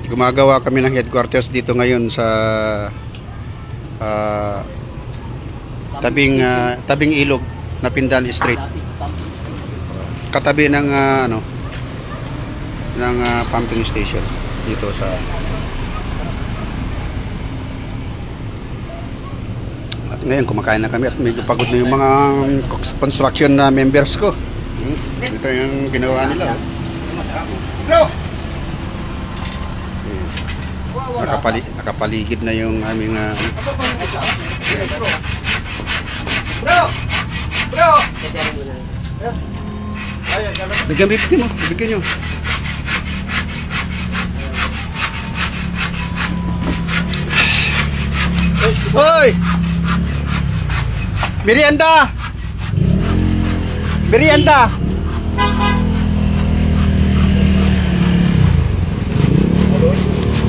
Gumagawa kami ng headquarters dito ngayon sa tabing ilog na Pindan Street. Katabi ng pumping station dito sa at ngayon kumakain na kami at medyo pagod na yung mga construction na members ko. Ito yung ginawa nila. Bro! Nakapaligid na yung aming Bro! Bigyan nyo. Hoy! Merienda!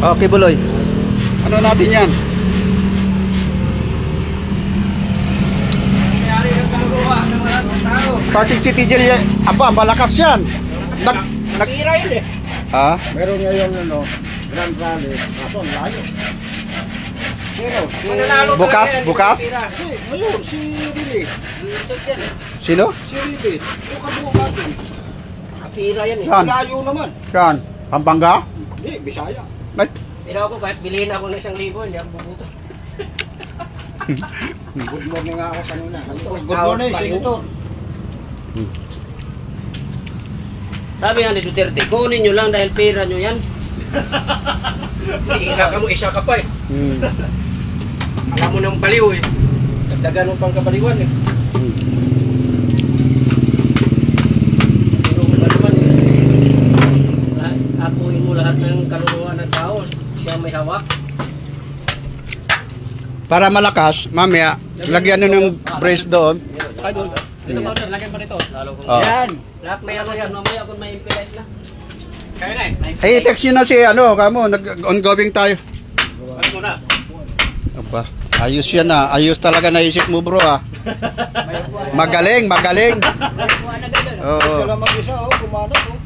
Okay, Buloy. Ano natin yan? Pasig City Jail, malakas yan. Nag-ira yun eh. Ha? Meron ngayon Grand Rally. Kaso, layo. Pero, Bukas? Ngayon, si Rili. Sino? Si Rili. Buka-buka natin. Nag-ira yan eh. Saan? Layo naman. Saan? Pampanga? Hindi, Bisaya. Pero ako, kahit bilhin ako ng 1,000, hindi ako bubuto. Good morning nga ako kanina. Good morning, Senator. Sabi nga ni Duterte, kunin nyo lang dahil pera nyo yan. Ira ka mo, isa ka pa eh. Alam mo ng baliw eh. Dagdagan mo pang kabaliwan eh. Pero wala naman eh. Akuin mo lahat ng kaluluwa ng tao. Siya may hawak. Para malakas, mamaya, lagyan nyo ng brace doon. Ito ba, lagyan pa nito? Lalo kung yan. Lahat may ano yan, mamaya kung may impilite na. Kaya na eh. Ay, text nyo na si kamo, nag-ongoing tayo. Ano muna? Aba, ayos yan ah. Ayos talaga naisip mo bro ah. Magaling. Oo. Sila mag-isa, kumanap.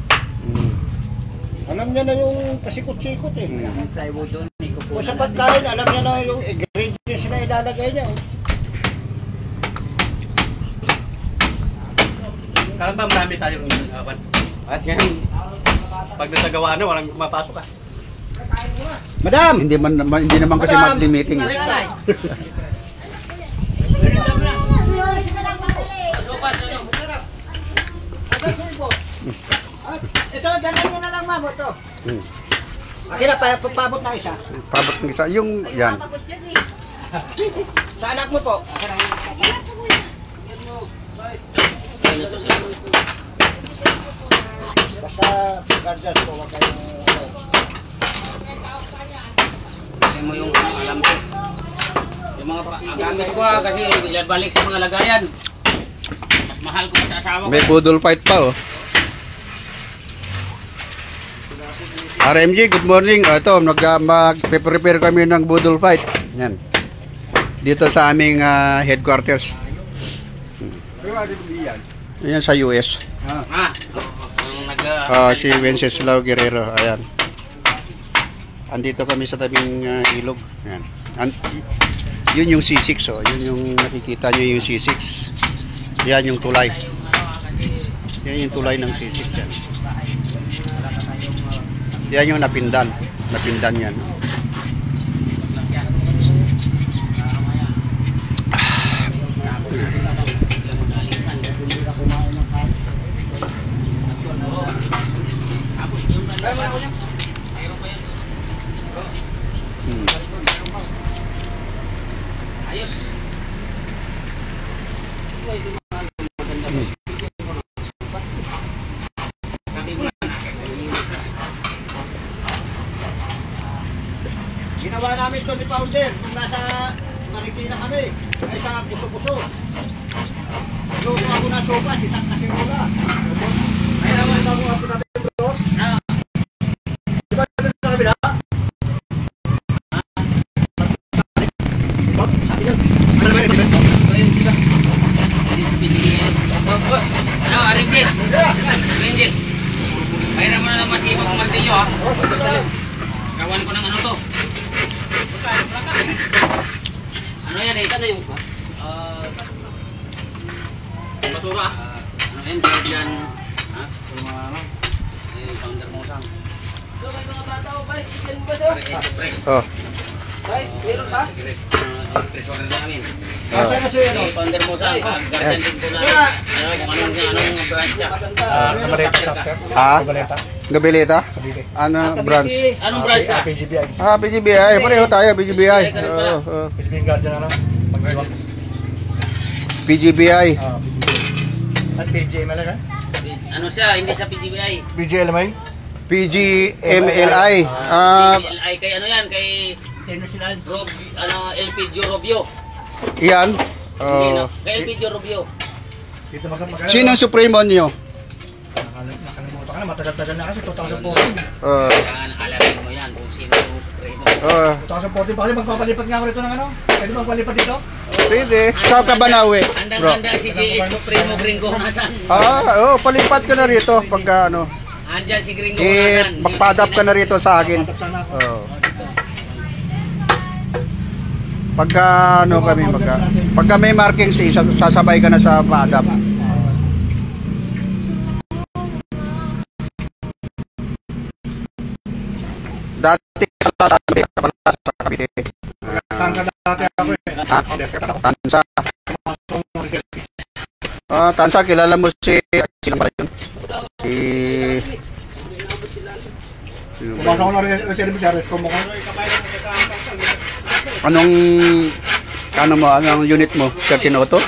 Alam niya na yung pasikot-sikot eh. O sa pagkain, alam niya na yung ingredients na ilalagay niya. Kala ba marami tayong at ngayon, pag nasagawa na, walang mapasok ah. Madam! Hindi naman kasi monthly meeting. Ito, dalhin mo na lang ma'am, ito. Okay na, pabot na isa. Pabot ng isa, yung yan. Sa anak mo po. Basta guardians po, wag kayong Kasi mo yung alam ko. Yung mga gamit ko kasi balik sa mga lagayan. Mas mahal ko sa asawa ko. May budol fight pa oh. RMG, good morning. Ito, mag-prepare kami ng budol fight. Yan. Dito sa aming headquarters. Ayan sa US. Si Wenceslao Guerrero. Ayan. Andito kami sa tabing ilog. Ayan. Yun yung C6 oh. Yun yung nakikita nyo yung C6. Yan yung tulay. Yan yung tulay ng C6 yan. Yan yung napindan yan. Ayos. ginawa namin ito ni Founder kung nasa Marikina kami ay sa puso-puso. Luto ako na sopa, isang kasinola. Ay naman bago ako natin bros. Diba natin sa kabila? Ano, Arinjit? Arinjit. Mayroon mo na lang masibo yung martilyo ha. Gawan ko ng ano to. Ano yan eh? Ano yung Basura. ano yan? Biyad yan. Ha? Founder mo sang. Oh. Press order na namin. Kasi kasi ano. Si Founder mo sang. Guardian din ko na. Kung anong branch siya. Ha? Gabeleta? Ano branch? Anong branch ka? PGBI. Ah, PGBI. Pareho tayo, PGBI. PGBI Guardian ano? Pagdiwang. PGBI. At PGML ka? Ano siya? Hindi siya PGBI. PGLMI? PGMLI. PGLI kay ano yan? Kay International. LPG Robio. Yan. Hindi no? Kay LPG Robio. Dito magkano? Sino ang supremo niyo? Nakalimutan ka na, matagal-tagal na kasi 2014. Kailangan alamin mo yan kung sino yung supremo. 2014 pa kasi magpapalipat nga ako rito ng ano? Pwede magpalipat dito? Pwede. Saan ka ba nawi, bro? Handang-handa si JS Supremo Gringo nasan. Palipat ka na rito pagka ano. Andyan si Gringo nasan. Magpadap ka na rito sa akin. Patap sana ako. Pagka ano kami, pagka may marking sasabay ka na sa padap. Dati sa Cavite. Tangka dati ako eh. Tansa. Tansa, kilala mo sino pala yun? Pumasok ko na reserve sa resto mo ko. Anong unit mo? 13 Auto?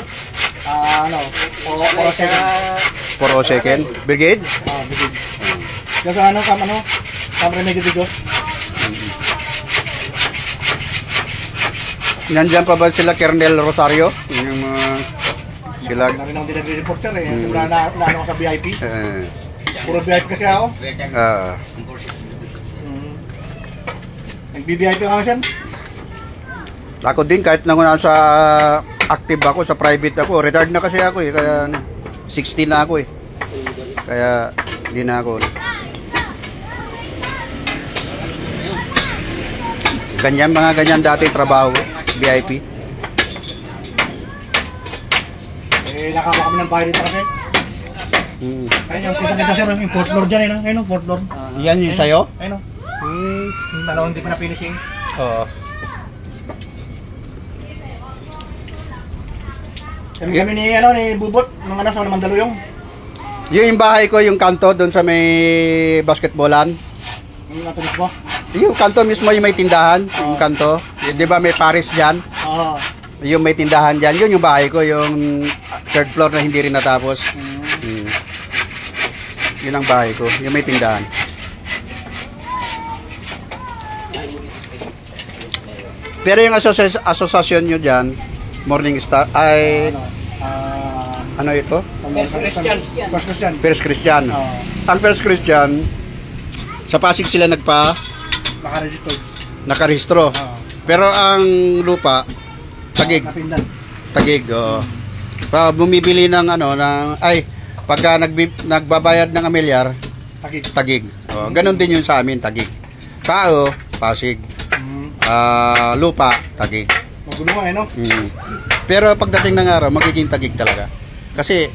Ano? Puro second. 402nd? Brigade? Bigid. Kasi ano, Camera Medios. Nandyan pa ba sila Colonel Rosario? Yung sila... Rin ang dinag-report sir eh. Simula na ano sa VIP. Puro VIP kasi ako. Nag-VIP kami sir. Ako din kahit nung nasa active ako sa private ako, retired na kasi ako eh, kaya 16 na ako eh. Kaya hindi na ako. Mga ganyan dati trabaho, VIP. Nakaka kami ng bahay dito kasi. Ayun yung kita sir, yung fourth floor dyan eh. Ayun yung fourth floor. Yan yung sayo? Ayun o. Hindi pa na finishing. Oo. Kami ni Bubot, ng ano sa Mandaluyong. Yung bahay ko, yung kanto doon sa may basketballan. Yung natulis mo? Yung kanto mismo yung may tindahan, yung kanto. Di ba may Paris dyan? Oo. Yung may tindahan dyan, yun yung bahay ko, yung third floor na hindi rin natapos. Yun ang bahay ko, yung may tindahan. Pero yung asosasyon nyo dyan, Morning Star, ay... ano ito? First Christian. First Christian. Ang First Christian, sa Pasig sila nakarehistro. Pero ang lupa, Tagig. Tagig, bumibili ng pagka nagbabayad ng amilyar, Tagig. Ganon din yun sa amin, Tagig. Tao, Pasig. Lupa, Tagig. Magulo no? Pero pagdating ng araw, magiging Tagig talaga. Kasi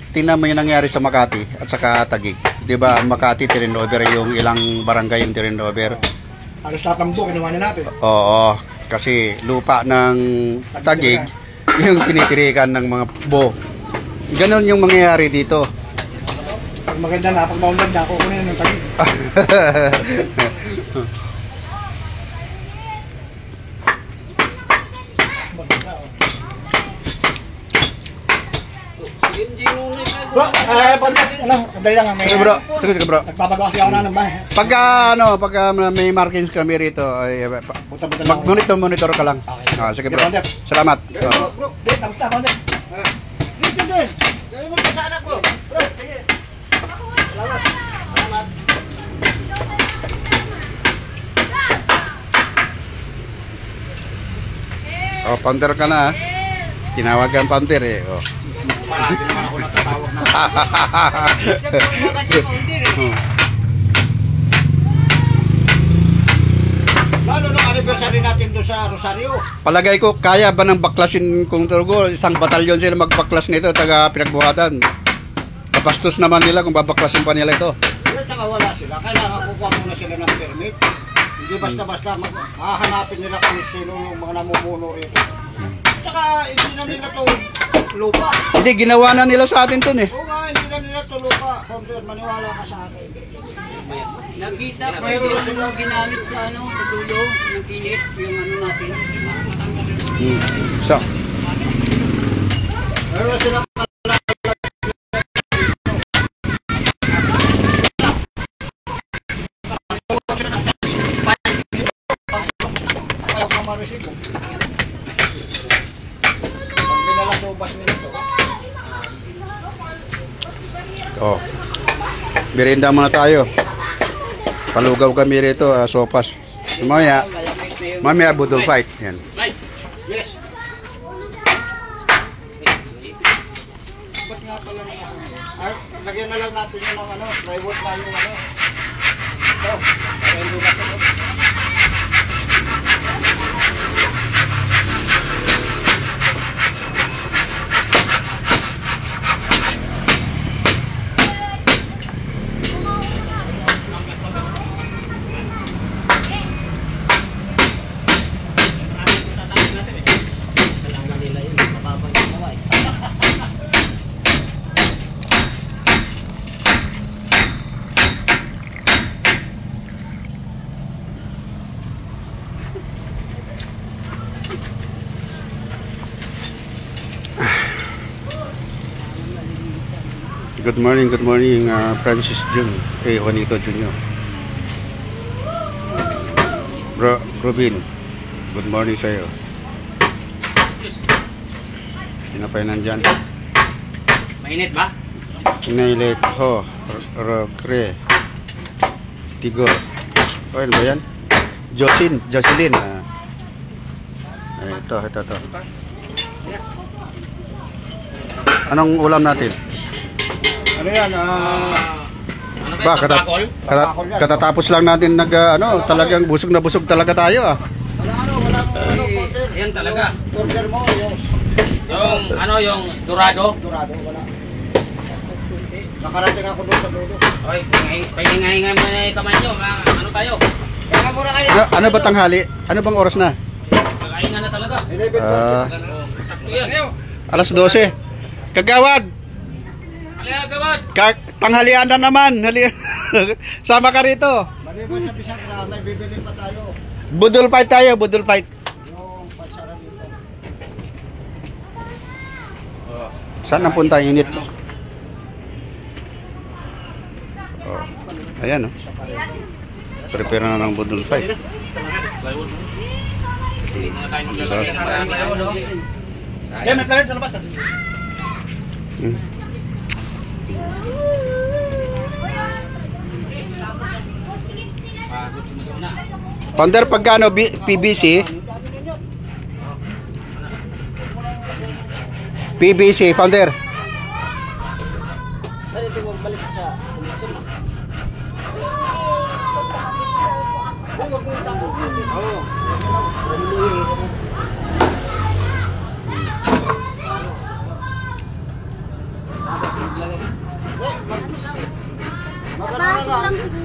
tingnan mo yung nangyari sa Makati at saka Tagig. 'Di ba? Makati turnover yung ilang barangay yung turnover. Halos tatambo kinuha na natin. Oo, kasi lupa ng Tagig yung tinitirikan ng mga bo. Ganon yung mangyayari dito. Pag maganda na, pag maunlad na, kukunin na ng Tagig. Bro, dahil lang may... Sige bro, sige bro. Nagpapagawa siya ako na ng bahay. Pagka may markings kami rito, ay mag-monitor ka lang. Sige bro. Salamat. Bro, kamusta ka ulit? Dito din. Gawin mo sa anak mo. Bro, sige. Salamat. Salamat. Panter ka na ha. Tinawagan Panter eh. Hindi naman ako natatawag na. Rosario. Palagay ko, kaya ba ng baklasin kung turugo? Isang batalyon sila magbaklas nito, taga pinagbuhatan. Kapastos naman nila kung babaklasin pa nila ito. At saka wala sila. Kailangan kukuha muna sila ng permit. Hindi basta-basta hahanapin nila kung sino yung mga namumuno rito. At saka hindi na nila to lupa. Hindi, ginawa na nila sa atin to eh. Oo nga, hindi na nila to lupa. Commander, maniwala ka sa akin. Nakita ko yung ginamit sa sa dulo, ng init, yung natin. So, Pero sila maresibo. Pag pinalasubas nila to. oh. Merienda muna tayo. Palugaw kami rito, sopas. Mamaya budol fight. Yan. Yes. Ba't nga pala na ay, lagyan na lang natin yun ng plywood na yung ito. Para hindi masunog. Good morning, Francis Jun. Juanito Jr. Bro, Rubin, good morning sa'yo. Sino pa yun nandyan? Mainit ba? Inailit ho, Rocre, Tigor. Oh, ano ba yan? Jocelyn. Ito. Anong ulam natin? Ano yan? Ba, katatapos lang natin talagang busog na busog talaga tayo ah. Yan talaga. Order mo Yung dorado. Dorado, wala. Nakarating ako doon sa dulo. Oy, pahinga-hinga mo na yung kamay nyo. Ano tayo? Kaya muna kayo. Ano ba tanghali? Ano bang oras na? Pahinga na talaga. 11:40. Sakto yan. Alas 12. Kagawad! Halika, gawad. Tanghalian na naman. Sama ka rito. Maliban sa Bisagra, may bibili pa tayo. Budol fight tayo, budol fight. Yung pansara dito. Saan ang punta yung unit? Oh. Ayan oh. Prepare na ng budol fight. Hindi na tayo maglalagay ng marami. Yan, may plywood sa labas. Pagod sumusuna. Founder, pagkano PBC? PBC, founder.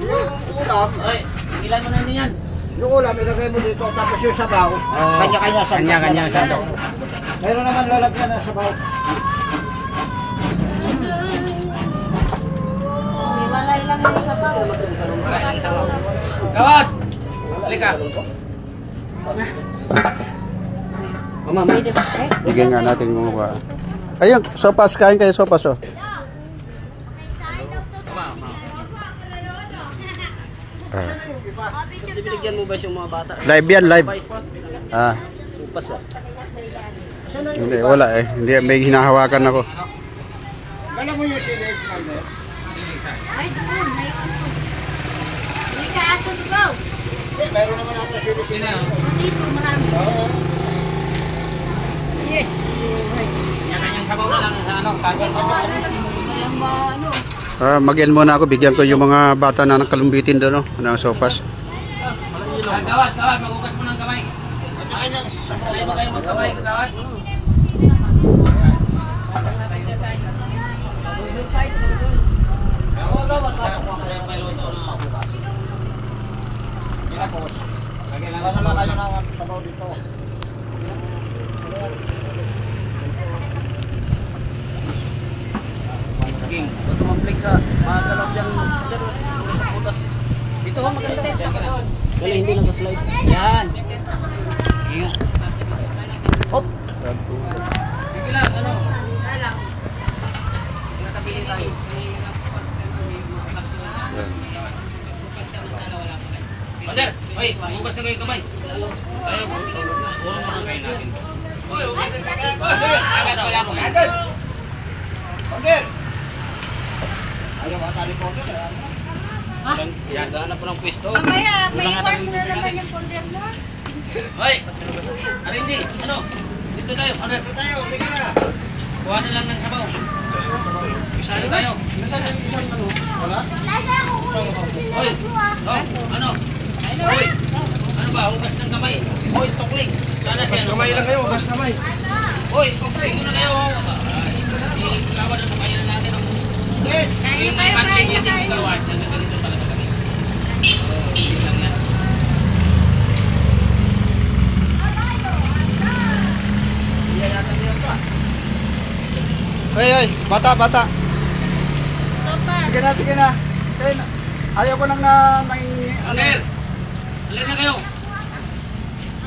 Yung ulam, Oy, ilan mo na din yan? yung ulam ilagay mo dito tapos yung sabaw, kanya-kanya sabaw. Kanya-kanya sabaw. Mayroon naman lalagyan ng sabaw. Walay lang yung sabaw. Gawad! Halika. Bigyan nga natin mga ayun, sopas, kain kayo sopas oh. Binigyan mo ba yung mga bata? Live yan, live. Supas ba? Hindi, wala eh. Hindi, may hinahawakan ako. Alam mo yung silig, Palmer? Ay, doon. May ano. Hindi ka aso go. Mayroon naman ata silig. Dito, marami. Yes! Kanya-kanyang sabaw na lang sa kasi Walang ano. Mag-end muna ako, bigyan ko yung mga bata na nakalumbitin doon, no? Ng sopas. Gawad, magugas mo ng kamay. Alay ba kayo magkamay kagawad? Masaya pa yung luto na bukas. Lagyan lang sa mga sabaw dito. saging. Ba't tumamplek sa mga galap dyan sa putas. Dito ho, maganda. Dali, hindi lang ka-slide. Yan. Ingat. Hop. Sige lang, ano? Nakabili tayo. Pander, oy, bukas na kayo kamay. Tayo, urong mo lang kayo natin. Oy, wala mo. Pander! Ayaw matali po ito. Yan, daan na po ng pwesto. Mamaya, may iwan mo na naman yung folder mo. Oy, Arindi, ano? Dito tayo, Pander. Tayo, bigyan na. Kuha na lang ng sabaw. Isalo tayo. Nasaan yung isang ano? Wala? Lasa ako ulit. Oy, oh, ano? Oy, ano ba? Hugas ng kamay. Hoy, tukling. Sana siya. Kamay lang kayo, gas kamay. Hoy, tukling. Tingnan na kayo. Ikawan na sa kanya natin. Yes. Yung may mantin yan din ikawan. Ganito talaga kami. Isang yan. Hoy, bata. Sopa. Sige na. Kaya na. Ayaw ko nang Aner, alin na kayo.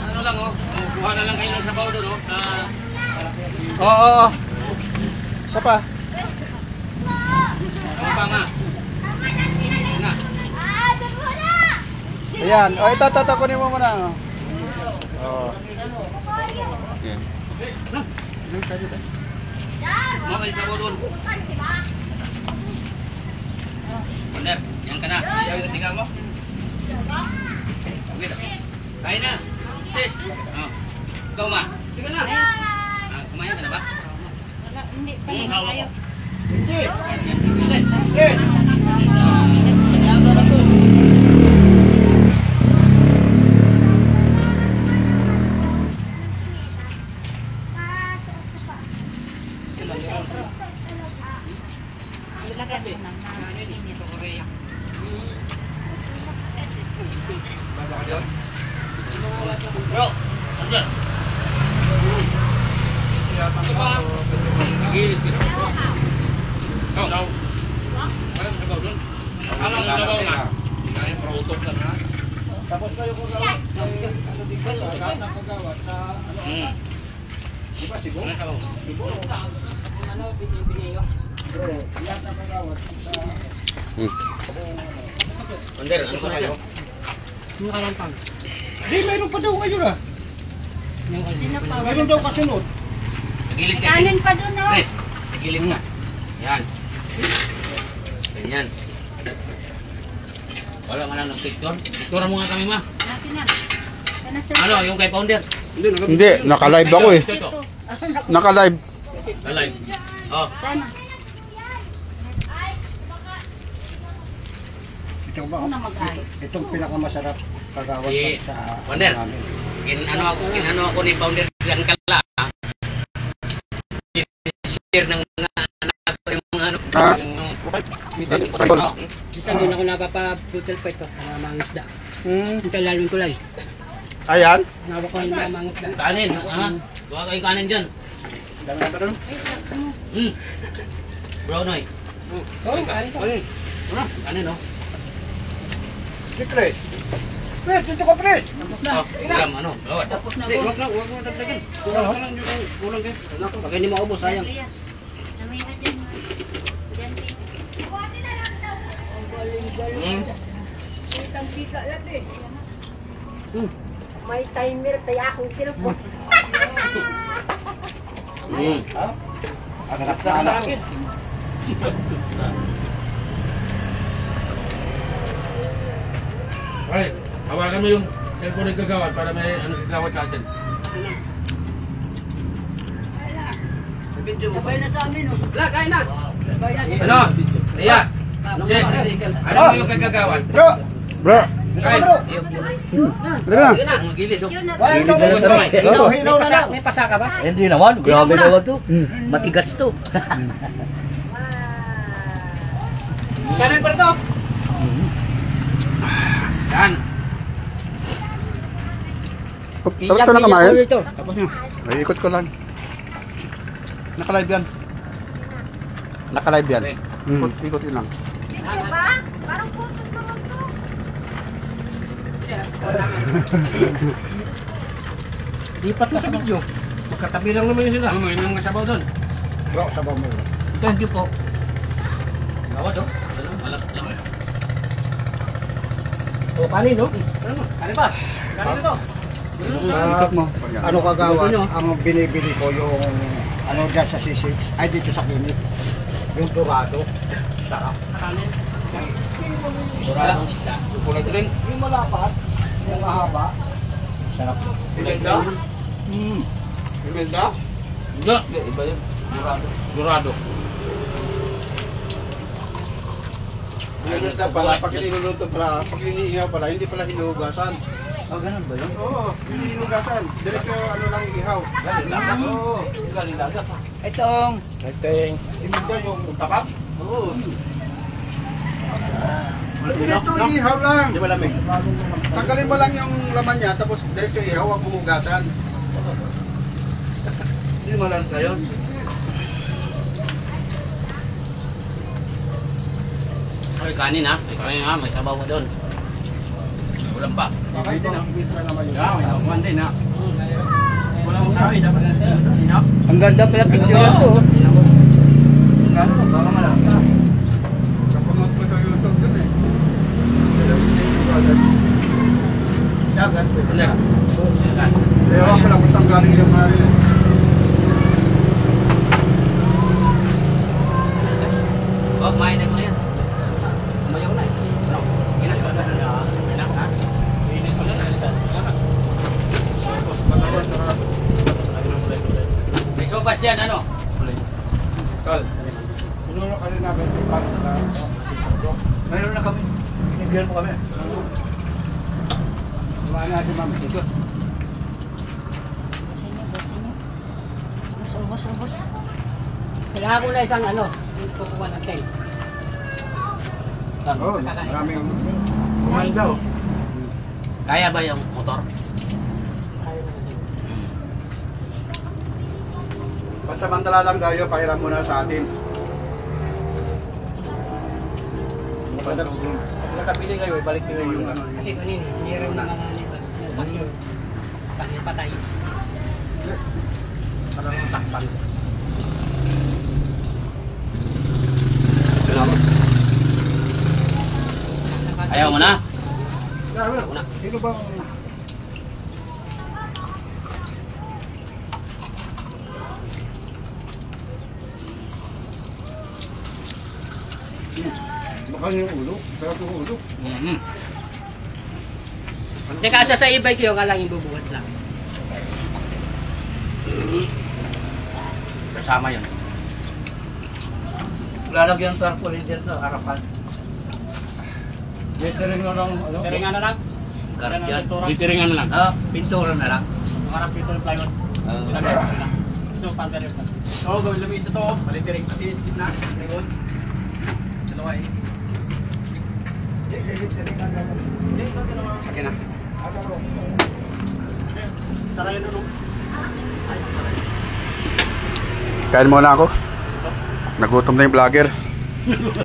Ano lang oh. Kuha na lang kayo ng sabaw doon oh. Oo. Isa pa. Ano pa nga? Na. Ayan. O, ito. Kunin mo muna. Oo. Ayan. Mga kayo sabaw doon. Aner, yan ka na. Ayaw yung tingnan mo. Kain na. Sis. Oh. Ikaw ma. Sige na. Kumain ka na ba? Wala, hindi pa rin Hawak tayo. ko. Yes. Lagyan mo ng init. Bro, Aner. Gilid ka na. Oh. Walang sabaw doon. Anong sabaw na? Kaya prutok ka na. Tapos kayo po gawat. Ano dito sa agad ng kagawat sa ano? Di ba Cebu? Anong sabaw? Cebu. Ano binibigay ko? Bro, lahat ng kagawat sa Aner, ano sa kayo? Di, mayroon pa daw ngayon ah. Sino pa? Mayroon daw kasunod. Nagilid ka. Kanin pa doon, no? Chris, nagilid ka. Yan. Ganyan. Wala ka lang ng picture. Picture mo nga kami ma. Natin na. Kana sir. Ano, yung kay founder? Hindi, naka-live ako eh. Ito. Naka-live. Lalay. Oh. Sana. Ito ba? Ako na mag-ayos. Itong pinakamasarap kagawat Si sa Founder. namin. Kinano ako ni founder yan kala. Share ng mga anak ko yung mga ano. Ah. Oh. Minsan din ako napapa-brutal pa ito, mga isda. Ito lalong kulay. Ayan. Hawak ko yung mga isda. Kanin, ha? Gawa kayo kanin dyan. Dami na ba doon? Brownoy. Kanin. Kanin, no? Si Chris. Chris, dito ka Chris. Oh, ulam, ano? Gawat. Tapos na ako. Huwag mo dagdagan. Kulang lang yung kulang kayo. Pag hindi maubos, sayang. Namay ka dyan. Dyan, May timer tayo akong cellphone. Ang anak na Sa anak ko. akin. Ay, hawakan mo yung cellphone ng kagawad para may ano si kagawad sa atin. Sabay na sa amin. Oh. La, kain na. Sabay na. Ano? Iya. Yes. Ano mo yung kagawad? Bro, Bro, Talaga. Ang gilid. oh. Yun na. Hinaw na lang. May pasa ka ba? Hindi naman, grabe naman to. Matigas to. Kanan pa ito. Yan. Tapos ka na kumain? Tapos na. Ay, ikot ko lang. Naka-live yan. Naka-live yan. Ikot yun lang. Ano ba? Parang putos naman to. Lipat na sa video. Magkatabi lang naman yun sila. Ano mo, yung masabaw doon? Bro, sabaw mo. Thank you po. Gawas, oh. Malat lang. O, kanin, no? Kanin ba? Kanin ito. Ikot mo. Yan. Ano kagawa? Ang binibili ko yung ano dyan sa C6. Ay, dito sa Kinit. Yung dorado. Sarap. Kanin. Dorado. Kulay green. Yung malapat, yung mahaba. Sarap. Imelda? Imelda? Hindi, iba yun. Dorado. Imelda pala, pag niluluto pala, pag iniihaw pala, hindi pala hinuhugasan. Oh, ganun ba yun? Oo, hindi hinuhugasan. Diretso ano lang ihaw. Oo. Itong. Imelda yung tapat? Oo. Dito ihaw lang. Di ba lamig? Tanggalin mo lang yung laman niya, tapos diretso ihaw, huwag mo hugasan. Hindi malan sa'yo. Ay, kanin ha. Ay, kanin ha. May sabaw mo doon. Ulam pa. Okay, dito na naman yung One day na. Wala mong tawid, dapat natin. Hinap. Ang ganda pala picture na to. Gano'n, baka malaka. Kapamot mo ito YouTube dun eh. Dagat. Hindi. Kaya ako lang kung saan galing yung mga yun. Oh, kumain na mo yan. Mayaw na. May sopas yan, ano? Tol. Puno na kasi namin yung parang na Mayroon na kami. Binigyan mo kami. kumain natin mami. Basin niyo. Ubus. Kailangan ko na isang ano. Yung kukuha ng tail. Oo, maraming Kumain daw. Kaya ba yung motor? Pansamantala lang tayo, pahiram muna sa atin. Pag nakapili kayo, ibalik nyo Yung yung ano, Kasi kanina, mayroon na mga nito. Bakyo. Patay. parang takpan. Ayaw mo na? Sino bang baka yung ulo, sarap yung ulo. Teka, sa e-bike kayo, kalang ibubuhat lang. Kasama yun. Lalagyan tarpaulin dyan sa harapan. lettering na lang ano? Teringan na lang. Guardian. Titiringan na lang. Ah, pintura na lang. Harap dito ng plywood. Ilagay ko sila. Ito, panggalir na. Oo, gawin lumis ito. Palitiring. Pati na. Plywood. Dalawa eh. Akin na. Sarayan ano? Kain muna ako. Nagutom na yung vlogger.